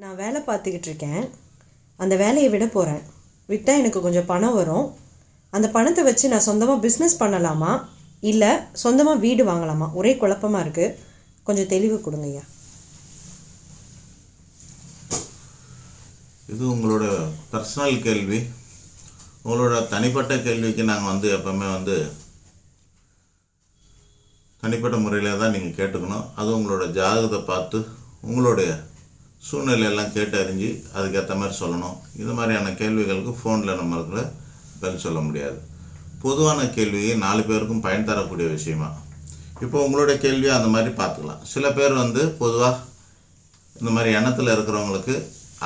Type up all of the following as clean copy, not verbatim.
நான் வேலை பார்த்துக்கிட்டு இருக்கேன். அந்த வேலையை விட போகிறேன். விட்டால் எனக்கு கொஞ்சம் பணம் வரும். அந்த பணத்தை வச்சு நான் சொந்தமாக பிஸ்னஸ் பண்ணலாமா, இல்லை சொந்தமாக வீடு வாங்கலாமா? ஒரே குழப்பமாக இருக்குது. கொஞ்சம் தெளிவு கொடுங்க ஐயா. இது உங்களோட பர்சனல் கேள்வி. உங்களோட தனிப்பட்ட கேள்விக்கு நாங்கள் எப்போவுமே தனிப்பட்ட முறையில் தான் நீங்கள் கேட்டுக்கணும். அது உங்களோட ஜாதகத்தை பார்த்து உங்களுடைய சூழ்நிலையெல்லாம் கேட்டு அறிஞ்சு அதுக்கேற்ற மாதிரி சொல்லணும். இது மாதிரியான கேள்விகளுக்கு ஃபோனில் நம்மளுக்கு பதில் சொல்ல முடியாது. பொதுவான கேள்வியை 4 பேருக்கும் பயன் தரக்கூடிய விஷயமா. இப்போ உங்களுடைய கேள்வியை அந்த மாதிரி பார்த்துக்கலாம். சில பேர் பொதுவாக இந்த மாதிரி எண்ணத்தில் இருக்கிறவங்களுக்கு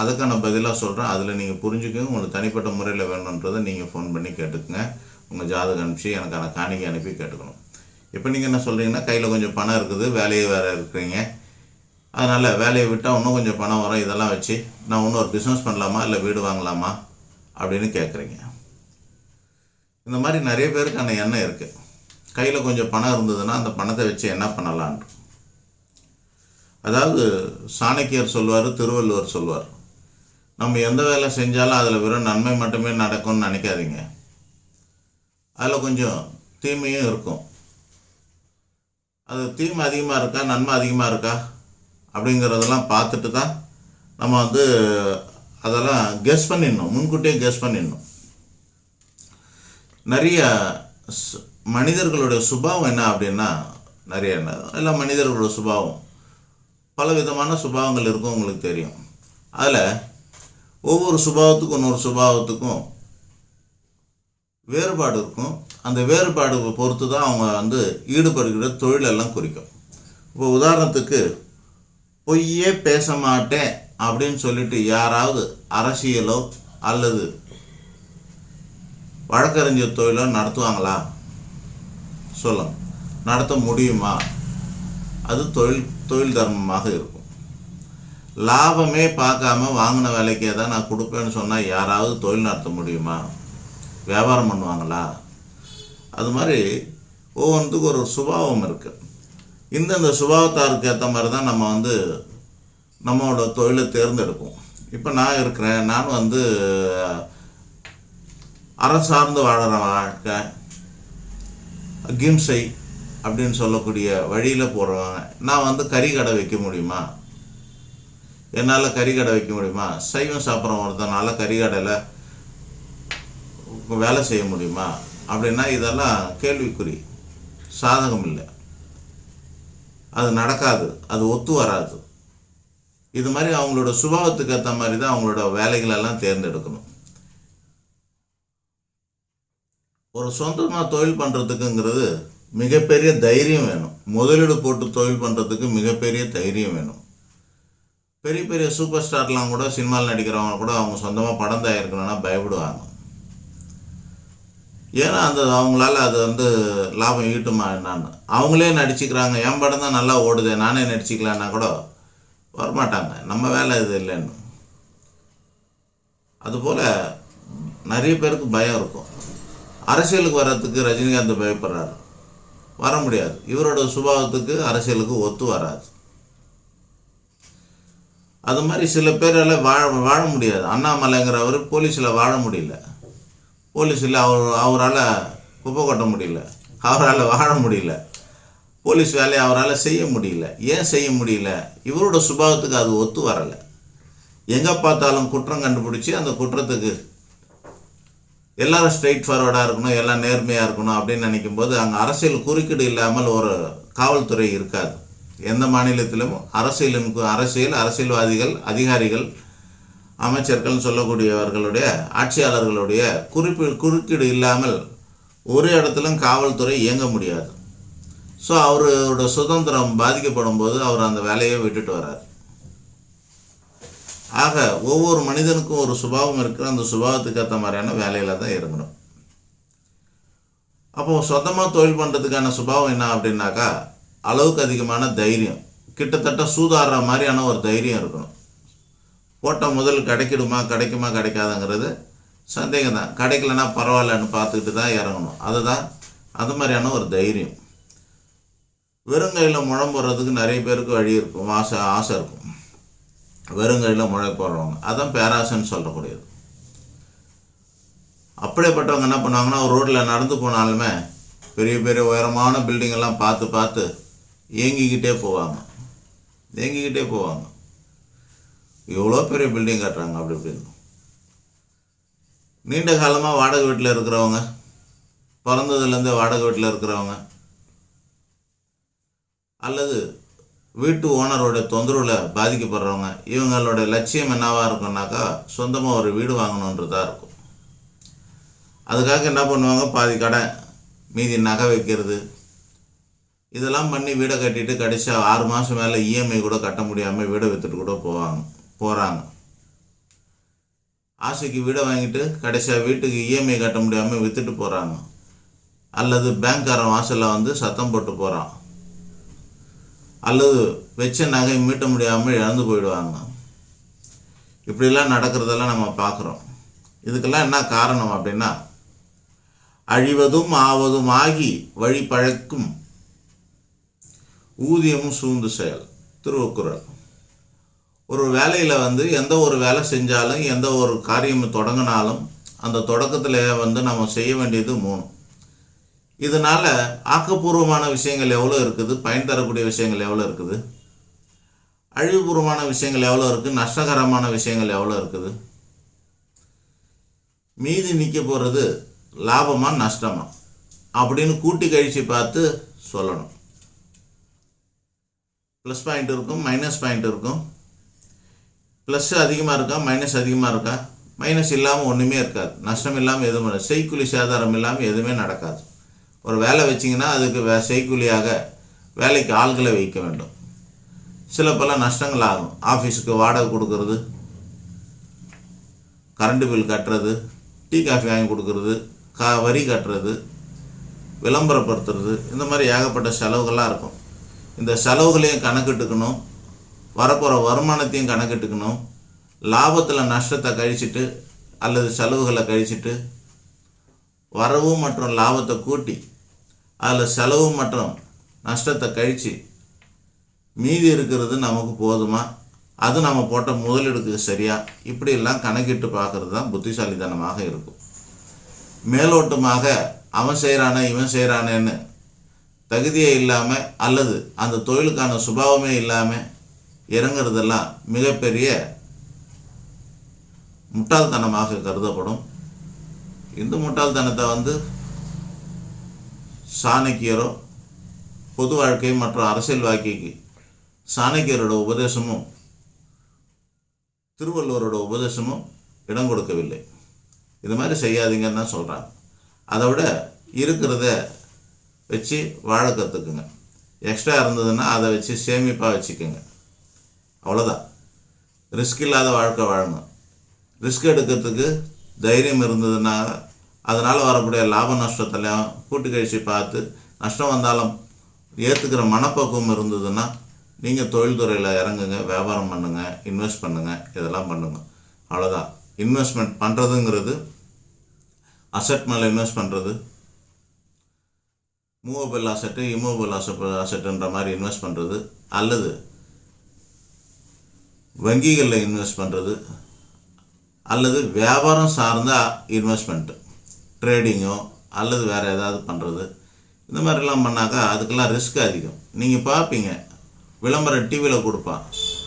அதுக்கான பதிலாக சொல்கிறேன். அதில் நீங்கள் புரிஞ்சுக்கோங்க. உங்களுக்கு தனிப்பட்ட முறையில் வேணுன்றதை நீங்கள் ஃபோன் பண்ணி கேட்டுக்குங்க. உங்கள் ஜாதகம் அனுப்பிச்சு எனக்கான காணிக்கை அனுப்பி கேட்டுக்கணும். இப்போ நீங்கள் என்ன சொல்கிறீங்கன்னா, கையில் கொஞ்சம் பணம் இருக்குது, வேலையை வேறு இருக்கிறீங்க, அதனால் வேலையை விட்டால் இன்னும் கொஞ்சம் பணம் வரும், இதெல்லாம் வச்சு நான் இன்னும் ஒரு பிஸ்னஸ் பண்ணலாமா இல்லை வீடு வாங்கலாமா அப்படின்னு கேட்குறீங்க. இந்த மாதிரி நிறைய பேருக்கான எண்ணம் இருக்குது. கையில் கொஞ்சம் பணம் இருந்ததுன்னா அந்த பணத்தை வச்சு என்ன பண்ணலான்ட்டு. அதாவது சாணக்கியர் சொல்வார், திருவள்ளுவர் சொல்வார், நம்ம எந்த வேலை செஞ்சாலும் அதில் வெறும் நன்மை மட்டுமே நடக்கும்னு நினைக்காதீங்க. அதில் கொஞ்சம் தீமையும் இருக்கும். அது தீமை அதிகமாக இருக்கா நன்மை அதிகமாக இருக்கா அப்படிங்கிறதெல்லாம் பார்த்துட்டு தான் நம்ம அதெல்லாம் கெஸ் பண்ணிடணும், முன்கூட்டியே கெஸ் பண்ணிடணும். நிறைய மனிதர்களுடைய சுபாவம் என்ன அப்படின்னா, நிறைய எல்லா மனிதர்களோட சுபாவம் பல விதமான சுபாவங்கள் இருக்கும், உங்களுக்கு தெரியும். அதில் ஒவ்வொரு சுபாவத்துக்கும் இன்னொரு சுபாவத்துக்கும் வேறுபாடு இருக்கும். அந்த வேறுபாடு பொறுத்து தான் அவங்க ஈடுபடுகிற தொழிலெல்லாம் குறிக்கும். இப்போ உதாரணத்துக்கு, பொய்யே பேச மாட்டேன் அப்படின்னு சொல்லிட்டு யாராவது அரசியலோ அல்லது வழக்கறிஞர் தொழிலோ நடத்துவாங்களா? சொல்லுங்க, நடத்த முடியுமா? அது தொழில் தர்மமாக இருக்கும். லாபமே பார்க்காம வாங்கின வேலைக்கே தான் நான் கொடுப்பேன்னு சொன்னால் யாராவது தொழில் நடத்த முடியுமா? வியாபாரம் பண்ணுவாங்களா? அது மாதிரி ஒவ்வொன்றுத்துக்கும் ஒரு சுபாவம் இருக்குது. இந்தந்த சுபாவத்தாருக்கு ஏற்ற மாதிரி தான் நம்ம நம்மளோட தொழிலை தேர்ந்தெடுப்போம். இப்போ நான் இருக்கிறேன், நான் அறசார்ந்து வாழற வாழ்க்கை, அகிம்சை அப்படின்னு சொல்லக்கூடிய வழியில் போடுறவங்க. நான் கறி கடை வைக்க முடியுமா? என்னால் கறி கடை வைக்க முடியுமா? சைவம் சாப்பிட்ற ஒருத்தனால கறி கடையில் வேலை செய்ய முடியுமா அப்படின்னா இதெல்லாம் கேள்விக்குறி, சாதகம் இல்லை, அது நடக்காது, அது ஒத்து வராது. இது மாதிரி அவங்களோட சுபாவத்துக்கு ஏற்ற மாதிரி தான் அவங்களோட வேலைகளெல்லாம் தேர்ந்தெடுக்கணும். ஒரு சொந்தமாக தொழில் பண்ணுறதுக்குங்கிறது மிகப்பெரிய தைரியம் வேணும். முதலீடு போட்டு தொழில் பண்ணுறதுக்கு மிகப்பெரிய தைரியம் வேணும். பெரிய பெரிய சூப்பர் ஸ்டார்லாம் கூட, சினிமாவில் நடிக்கிறவங்க கூட அவங்க சொந்தமாக படம் தயாரிக்கணும்னா பயப்படுவாங்க. ஏன்னா அவங்களால அது லாபம் ஈட்டுமா என்னான்னு. அவங்களே நடிச்சுக்கிறாங்க, என் படம் தான் நல்லா ஓடுது, நானே நடிச்சுக்கலான்னா கூட வரமாட்டாங்க, நம்ம வேலை இது இல்லைன்னு. அதுபோல் நிறைய பேருக்கு பயம் இருக்கும். அரசியலுக்கு வர்றதுக்கு ரஜினிகாந்த் பயப்படுறாரு, வர முடியாது. இவரோட சுபாவத்துக்கு அரசியலுக்கு ஒத்து வராது. அது மாதிரி சில பேரால் வாழ முடியாது. அண்ணாமலைங்கிறவர் போலீஸில் வாழ முடியல, போலீஸில் அவரால் குப்பை கொட்ட முடியல, அவரால் வாழ முடியல, போலீஸ் வேலையை அவரால் செய்ய முடியல. ஏன் செய்ய முடியல? இவரோட சுபாவத்துக்கு அது ஒத்து வரலை. எங்கே பார்த்தாலும் குற்றம் கண்டுபிடிச்சி அந்த குற்றத்துக்கு எல்லாரும் ஸ்ட்ரெயிட் ஃபார்வர்டாக இருக்கணும், எல்லாம் நேர்மையாக இருக்கணும் அப்படின்னு நினைக்கும்போது அங்கே அரசியல் குறுக்கீடு இல்லாமல் ஒரு காவல்துறை இருக்காது. எந்த மாநிலத்திலும் அரசியல்வாதிகள், அதிகாரிகள், அமைச்சர்கள் சொல்லக்கூடியவர்களுடைய, ஆட்சியாளர்களுடைய குறுக்கீடு இல்லாமல் ஒரு இடத்துலும் காவல்துறை இயங்க முடியாது. ஸோ அவரோட சுதந்திரம் பாதிக்கப்படும் போது அவர் அந்த வேலையை விட்டுட்டு வர்றார். ஆக ஒவ்வொரு மனிதனுக்கும் ஒரு சுபாவம் இருக்குது. அந்த சுபாவத்துக்கு ஏற்ற மாதிரியான வேலையில் தான் இருக்கணும். அப்போது சொந்தமாக தொழில் பண்ணுறதுக்கான சுபாவம் என்ன அப்படின்னாக்கா, அளவுக்கு அதிகமான தைரியம், கிட்டத்தட்ட சூதாடுற மாதிரியான ஒரு தைரியம் இருக்கணும். போட்ட முதல் கிடைக்குமா கிடைக்காதுங்கிறது சந்தேகம் தான். கிடைக்கலன்னா பரவாயில்லன்னு பார்த்துக்கிட்டு தான் இறங்கணும். அதுதான் அந்த மாதிரியான ஒரு தைரியம். வெறுங்கையில் முழம் போடுறதுக்கு நிறைய பேருக்கு வழி இருக்கும், ஆசை இருக்கும். வெறுங்கையில் முளை போடுறவங்க, அதான் பேராசைன்னு சொல்லக்கூடியது. அப்படியேப்பட்டவங்க என்ன பண்ணுவாங்கன்னா, ரோட்டில் நடந்து போனாலுமே பெரிய பெரிய உயரமான பில்டிங்கெல்லாம் பார்த்து பார்த்து ஏங்கிக்கிட்டே போவாங்க. எவ்வளோ பெரிய பில்டிங் கட்டுறாங்க அப்படி இப்படின்னு. நீண்ட காலமாக வாடகை வீட்டில் இருக்கிறவங்க, பிறந்ததுலேருந்தே வாடகை வீட்டில் இருக்கிறவங்க, அல்லது வீட்டு ஓனரோட தொந்தரவில் பாதிக்கப்படுறவங்க, இவங்களோட லட்சியம் என்னவாக இருக்குன்னாக்கா சொந்தமாக ஒரு வீடு வாங்கணுன்றதாக இருக்கும். அதுக்காக என்ன பண்ணுவாங்க, பாதி கடன் மீதி நகை வைக்கிறது இதெல்லாம் பண்ணி வீடை கட்டிட்டு கடைசி 6 மாதம் மேலே இஎம்ஐ கூட கட்ட முடியாமல் வீடை விற்றுட்டு கூட போகிறாங்க. ஆசைக்கு வீடை வாங்கிட்டு கடைசியாக வீட்டுக்கு இஎம்ஐ கட்ட முடியாமல் விற்றுட்டு போகிறாங்க. அல்லது பேங்க்காரன் வாசலில் வந்து சத்தம் போட்டு போகிறான். அல்லது வச்ச நகை மீட்ட முடியாமல் இழந்து போயிடுவாங்க. இப்படிலாம் நடக்கிறதெல்லாம் நம்ம பார்க்குறோம். இதுக்கெல்லாம் என்ன காரணம் அப்படின்னா, அழிவதும் ஆவதும் ஆகி வழி பழக்கும் ஊதியமும் சூழ்ந்து செயல், திருக்குறள். ஒரு வேலையில் வந்து எந்த ஒரு வேலை செஞ்சாலும் எந்த ஒரு காரியம் தொடங்கினாலும் அந்த தொடக்கத்தில் நம்ம செய்ய வேண்டியது 3. இதனால் ஆக்கப்பூர்வமான விஷயங்கள் எவ்வளோ இருக்குது, பயன் தரக்கூடிய விஷயங்கள் எவ்வளோ இருக்குது, அழிவுபூர்வமான விஷயங்கள் எவ்வளோ இருக்குது, நஷ்டகரமான விஷயங்கள் எவ்வளோ இருக்குது, மீதி நிற்க போகிறது லாபமா நஷ்டமா அப்படின்னு கூட்டி கழித்து பார்த்து சொல்லணும். ப்ளஸ் பாயிண்ட் இருக்கும், மைனஸ் பாயிண்ட் இருக்கும். ப்ளஸ் அதிகமாக இருக்கா, மைனஸ் அதிகமாக இருக்கா, மைனஸ் இல்லாமல் ஒன்றுமே இருக்காது, நஷ்டம் இல்லாமல் எதுவும், செய்கூலி சேதாரம் இல்லாமல் எதுவுமே நடக்காது. ஒரு வேலை வச்சிங்கன்னா அதுக்கு செய்கூலியாக வேலைக்கு ஆள்களை வைக்க வேண்டும். சில பல நஷ்டங்கள் ஆகும். ஆஃபீஸுக்கு வாடகை கொடுக்கறது, கரண்ட் பில் கட்டுறது, டீ காஃபி வாங்கி கொடுக்கறது, வரி கட்டுறது, விளம்பரப்படுத்துறது, இந்த மாதிரி ஏகப்பட்ட செலவுகள்லாம் இருக்கும். இந்த செலவுகளையும் கணக்கிட்டுக்கணும், வரப்போகிற வருமானத்தையும் கணக்கிட்டுக்கணும். லாபத்தில் நஷ்டத்தை கழிச்சிட்டு அல்லது செலவுகளை கழிச்சிட்டு வரவு மற்றும் லாபத்தை கூட்டி அதில் செலவு மற்றும் நஷ்டத்தை கழித்து மீதி இருக்கிறது நமக்கு போதுமா, அது நம்ம போட்ட முதலீடுக்கு சரியா, இப்படியெல்லாம் கணக்கிட்டு பார்க்குறது தான் புத்திசாலித்தனமாக இருக்கும். மேலோட்டமாக அவன் செய்கிறானே இவன் செய்கிறானேன்னு தகுதியே இல்லாமல் அல்லது அந்த தொழிலுக்கான சுபாவமே இல்லாமல் இறங்குறதெல்லாம் மிகப்பெரிய முட்டாள்தனமாக கருதப்படும். இந்த முட்டாள்தனத்தை சாணக்கியரோ பொது வாழ்க்கை மற்றும் அரசியல் வாழ்க்கைக்கு சாணக்கியரோட உபதேசமும் திருவள்ளுவரோட உபதேசமும் இடம் கொடுக்கவில்லை. இது மாதிரி செய்யாதீங்கன்னு தான் சொல்கிறாங்க. அதை விட இருக்கிறத வச்சு வாழ கற்றுக்குங்க. எக்ஸ்ட்ரா இருந்ததுன்னா அதை வச்சு சேமிப்பாக வச்சுக்கோங்க. அவ்வளோதான். ரிஸ்க் இல்லாத வாழ்க்கை வாழணும். ரிஸ்க் எடுக்கிறதுக்கு தைரியம் இருந்ததுன்னா அதனால் வரக்கூடிய லாப நஷ்டத்தெல்லாம் கூட்டு கழிச்சு பார்த்து நஷ்டம் வந்தாலும் ஏற்றுக்கிற மனப்பக்குவம் இருந்ததுன்னா நீங்கள் தொழில்துறையில் இறங்குங்க, வியாபாரம் பண்ணுங்கள், இன்வெஸ்ட் பண்ணுங்கள், இதெல்லாம் பண்ணுங்கள். அவ்வளோதான். இன்வெஸ்ட்மெண்ட் பண்ணுறதுங்கிறது அசெட் மேலே இன்வெஸ்ட் பண்ணுறது, மூவபிள் அசெட்டு இம்மூவபிள் அசெட்டுன்ற மாதிரி இன்வெஸ்ட் பண்ணுறது, அல்லது வங்கிகளில் இன்வெஸ்ட் பண்ணுறது, அல்லது வியாபாரம் சார்ந்த இன்வெஸ்ட்மெண்ட்டு, ட்ரேடிங்கோ அல்லது வேறு ஏதாவது பண்ணுறது. இந்த மாதிரிலாம் பண்ணாக்கா அதுக்கெல்லாம் ரிஸ்க் அதிகம். நீங்கள் பார்ப்பீங்க, விளம்பரம் டிவியில் கொடுப்பான்,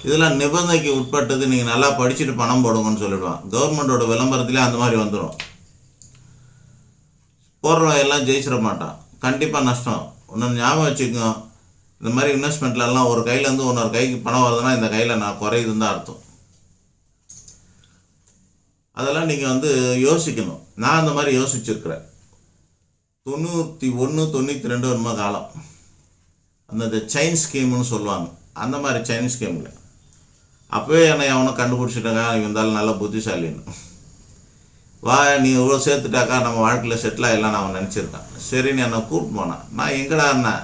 இதெல்லாம் நிபந்தனைக்கு உட்பட்டது, நீங்கள் நல்லா படிச்சுட்டு பணம் போடுங்கன்னு சொல்லிடுவான். கவர்மெண்ட்டோட விளம்பரத்துலேயே அந்த மாதிரி வந்துடும். போடுறவன் எல்லாம் ஜெயிச்சிட மாட்டான், கண்டிப்பாக நஷ்டம். ஒன்று ஞாபகம் வச்சுக்கோங்க, இந்த மாதிரி இன்வெஸ்ட்மெண்ட்லலாம் ஒரு கையிலேருந்து இன்னொரு கைக்கு பணம் வருதுன்னா இந்த கையில் நான் குறையுதுன்னு தான் அர்த்தம். அதெல்லாம் நீங்கள் யோசிக்கணும். நான் அந்த மாதிரி யோசிச்சுருக்கிறேன். 91, 92 வருமா காலம், அந்த செயின் ஸ்கீம்னு சொல்லுவாங்க, அந்த மாதிரி செயின் ஸ்கீமில் அப்போவே என்னை அவனை கண்டுபிடிச்சிட்டாங்க, இருந்தாலும் நல்ல புத்திசாலின்னு. வா நீ இவ்வளோ சேர்த்துட்டாக்கா நம்ம வாழ்க்கையில் செட்டில் ஆகிடலாம் நான் நினச்சிருக்கேன். சரின்னு என்னை கூப்பிட்டு போனான். நான் எங்கடா அண்ணா,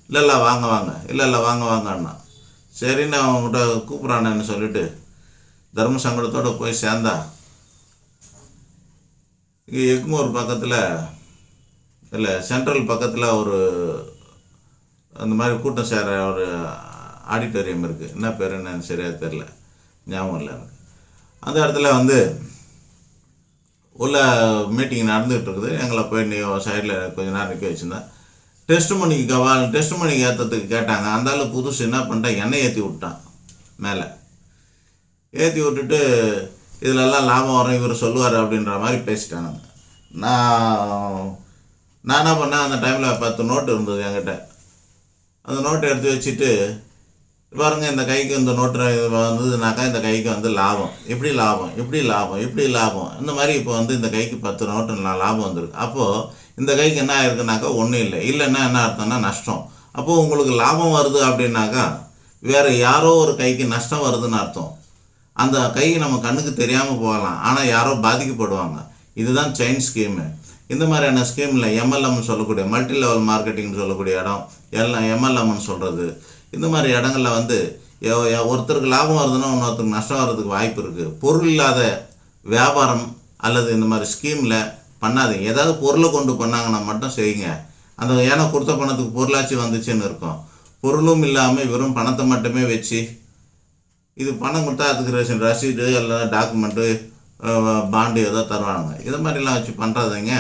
இல்லை வாங்க வாங்க, இல்லை வாங்க வாங்க அண்ணா. சரின்னு அவங்ககிட்ட கூப்பிட்றானேன்னு சொல்லிட்டு தர்ம சங்கடத்தோடு போய் சேர்ந்தா. இங்கே எக்மோர் பக்கத்தில் இல்லை சென்ட்ரல் பக்கத்தில் ஒரு அந்த மாதிரி கூட்டம் சேர ஒரு ஆடிட்டோரியம் இருக்குது. என்ன பேர் என்னன்னு சரியாக தெரில. ஞாபகம் இல்லை எனக்கு. அந்த இடத்துல வந்து உள்ள மீட்டிங் நடந்துகிட்டு இருக்குது. எங்களை போய் நீ சைடில் கொஞ்ச நேரம் நிற்க வச்சுருந்தேன். டெஸ்ட் மணிக்கு ஏற்றத்துக்கு கேட்டாங்க. அந்த ஆள் புதுசு என்ன பண்ணிட்டான், எண்ணெய் ஏற்றி விட்டான். மேலே ஏற்றி விட்டுட்டு இதிலெல்லாம் லாபம் வரும் இவர் சொல்லுவார் அப்படின்ற மாதிரி பேசிட்டானுங்க. நான் என்ன பண்ணேன், அந்த டைமில் 10 நோட்டு இருந்தது என்கிட்ட. அந்த நோட்டை எடுத்து வச்சுட்டு, பாருங்க இந்த கைக்கு இந்த நோட்டு வந்ததுனாக்கா இந்த கைக்கு வந்து லாபம், இப்படி லாபம், இப்படி லாபம், இப்படி லாபம், இந்த மாதிரி இப்போ வந்து இந்த கைக்கு 10 நோட்டு லாபம் வந்திருக்கு. அப்போது இந்த கைக்கு என்ன ஆயிருக்குனாக்கா ஒன்றும் இல்லைன்னா என்ன அர்த்தம்னா நஷ்டம். அப்போது உங்களுக்கு லாபம் வருது அப்படின்னாக்கா வேறு யாரோ ஒரு கைக்கு நஷ்டம் வருதுன்னு அர்த்தம். அந்த கை நம்ம கண்ணுக்கு தெரியாமல் போகலாம், ஆனால் யாரோ பாதிக்கப்படுவாங்க. இதுதான் செயின் ஸ்கீமு. இந்த மாதிரியான ஸ்கீமில் எம்எல்எம்னு சொல்லக்கூடிய மல்டி லெவல் மார்க்கெட்டிங்னு சொல்லக்கூடிய இடம், எல்லாம் எம்எல்எம்னு சொல்கிறது. இந்த மாதிரி இடங்களில் வந்து ஒருத்தருக்கு லாபம் வருதுன்னா இன்னொருத்தருக்கு நஷ்டம் வர்றதுக்கு வாய்ப்பு இருக்குது. பொருள் இல்லாத வியாபாரம் அல்லது இந்த மாதிரி ஸ்கீமில் பண்ணாதீங்க. ஏதாவது பொருளை கொண்டு பண்ணாங்கன்னா மட்டும் செய்யுங்க. அந்த ஏன்னா கொடுத்த பணத்துக்கு பொருளாட்சி வந்துச்சுன்னு இருக்கும். பொருளும் இல்லாமல் வெறும் பணத்தை மட்டுமே வச்சு இது பணம் கொடுத்தா அதுக்கு ரசீடு இல்லைன்னா டாக்குமெண்ட்டு பாண்டு ஏதோ தருவானுங்க. இது மாதிரிலாம் வச்சு பண்ணுறாதீங்க.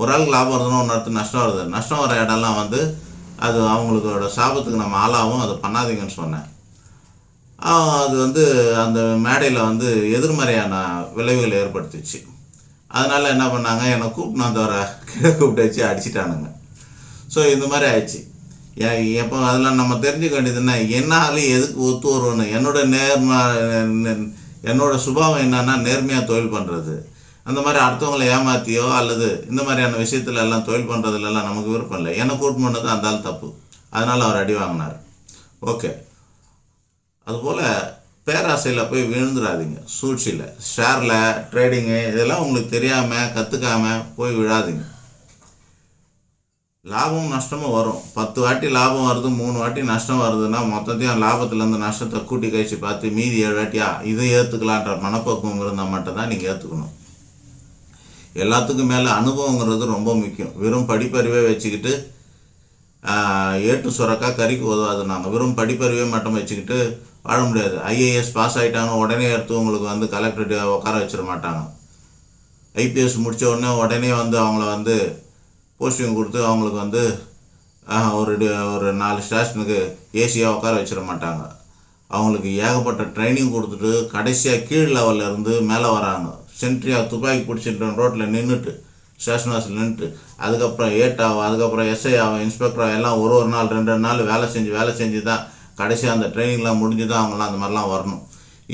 ஒரு ஆளுக்கு லாபம் வருதுன்னா இன்னொருத்தர் நஷ்டம் வருது. நஷ்டம் வர இடம்லாம் வந்து அது அவங்களோட சாபத்துக்கு நம்ம ஆளாகவும் அதை பண்ணாதீங்கன்னு சொன்னேன். அது வந்து அந்த மேடையில் வந்து எதிர்மறையான விளைவுகளை ஏற்படுத்திச்சு. அதனால் என்ன பண்ணாங்க, என்னை கூப்பிட்டு அந்த வர கீழே கூப்பிட்டு வச்சு அடிச்சிட்டானுங்க. ஸோ இந்த மாதிரி ஆயிடுச்சு. எப்போ அதெல்லாம் நம்ம தெரிஞ்சுக்க வேண்டியதுன்னா என்னாலும் எதுக்கு ஒத்து வருவோன்னு. என்னோட சுபாவம் என்னன்னா நேர்மையாக தொழில் பண்ணுறது. அந்த மாதிரி அடுத்தவங்களை ஏமாற்றியோ அல்லது இந்த மாதிரியான விஷயத்துல எல்லாம் தொழில் பண்ணுறதுலாம் நமக்கு விருப்பம் இல்லை. என்னை கூட்டு பண்ணது அந்த ஆள் தப்பு. அதனால் அவர் அடி வாங்கினார். ஓகே. அதுபோல் பேராசையில் போய் விழுந்துடாதீங்க. சூழ்ச்சியில், ஷேரில், ட்ரேடிங்கு இதெல்லாம் உங்களுக்கு தெரியாமல் கற்றுக்காமல் போய் விழாதீங்க. லாபமும் நஷ்டமும் வரும். 10 வாட்டி லாபம் வருது, 3 வாட்டி நஷ்டம் வருதுன்னா மொத்தத்தையும் லாபத்துலேருந்து நஷ்டத்தை கூட்டி கழிச்சு பார்த்து மீதி 7 வாட்டியா இதை ஏற்றுக்கலான்ற மனப்பக்குவம் இருந்தால் மட்டும்தான் நீங்கள் ஏற்றுக்கணும். எல்லாத்துக்கும் மேலே அனுபவங்கிறது ரொம்ப முக்கியம். வெறும் படிப்பறிவே வச்சுக்கிட்டு ஏட்டு சுரக்கா கறிக்கு உதவாது. நாங்கள் வெறும் படிப்பறிவே மட்டும் வச்சுக்கிட்டு வாழ முடியாது. ஐஏஎஸ் பாஸ் ஆகிட்டாங்க உடனே எடுத்து உங்களுக்கு வந்து கலெக்டரேட் உட்கார வச்சிட மாட்டாங்க. ஐபிஎஸ் முடித்த உடனே உடனே வந்து அவங்கள வந்து போஸ்டிங் கொடுத்து அவங்களுக்கு வந்து ஒரு 4 ஸ்டேஷனுக்கு ஏசியாக உட்கார வச்சிட மாட்டாங்க. அவங்களுக்கு ஏகப்பட்ட ட்ரைனிங் கொடுத்துட்டு கடைசியாக கீழ் லெவலில் இருந்து மேலே வராங்க. சென்ட்ரியாக துப்பாக்கி பிடிச்சிட்டு ரோட்டில் நின்றுட்டு ஸ்டேஷன் வாசல் நின்றுட்டு அதுக்கப்புறம் ஏட்டாகும், அதுக்கப்புறம் எஸ்ஐ ஆகும், இன்ஸ்பெக்டர் எல்லாம் ஒரு நாள் 2 நாள் வேலை செஞ்சு தான் கடைசியாக அந்த ட்ரைனிங்லாம் முடிஞ்சு தான் அவங்களாம் அந்த மாதிரிலாம் வரணும்.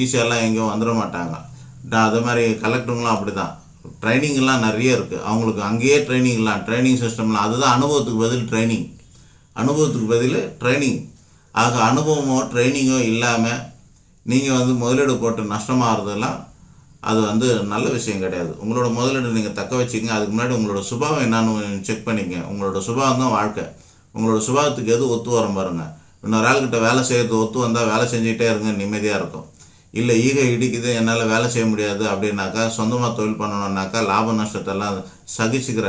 ஈஸியெல்லாம் எங்கேயும் வந்துட மாட்டாங்க. அது மாதிரி கலெக்டருங்களாம் அப்படி தான். ட்ரைனிங்லாம் நிறைய இருக்குது அவங்களுக்கு. அங்கேயே ட்ரைனிங் சிஸ்டம்லாம் அதுதான் அனுபவத்துக்கு பதில் ட்ரைனிங். ஆக அனுபவமோ ட்ரைனிங்கோ இல்லாமல் நீங்கள் வந்து முதலீடு போட்டு நஷ்டமாகறதெல்லாம் அது வந்து நல்ல விஷயம் கிடையாது. உங்களோட முதலீடு நீங்கள் தக்க வச்சுக்கங்க. அதுக்கு முன்னாடி உங்களோட சுபாவம் என்னான்னு செக் பண்ணிங்க. உங்களோட சுபாவம் தான் வாழ்க்கை. உங்களோட சுபாவத்துக்கு எது ஒத்து வரும் பாருங்கள். இன்னொரு ஆள்கிட்ட வேலை செய்கிறது ஒத்து வந்தால் வேலை செஞ்சுக்கிட்டே இருங்க, நிம்மதியாக இருக்கும். இல்லை ஈகை இடிக்குது என்னால் வேலை செய்ய முடியாது அப்படின்னாக்கா சொந்தமாக தொழில் பண்ணணுன்னாக்கா லாப நஷ்டத்தெல்லாம் சகிச்சுக்கிற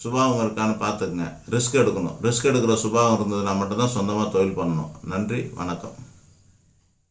சுபாவம் இருக்கான்னு பார்த்துக்குங்க. ரிஸ்க் எடுக்கணும். ரிஸ்க் எடுக்கிற சுபாவம் இருந்ததுன்னா மட்டும்தான் சொந்தமாக தொழில் பண்ணணும். நன்றி, வணக்கம்.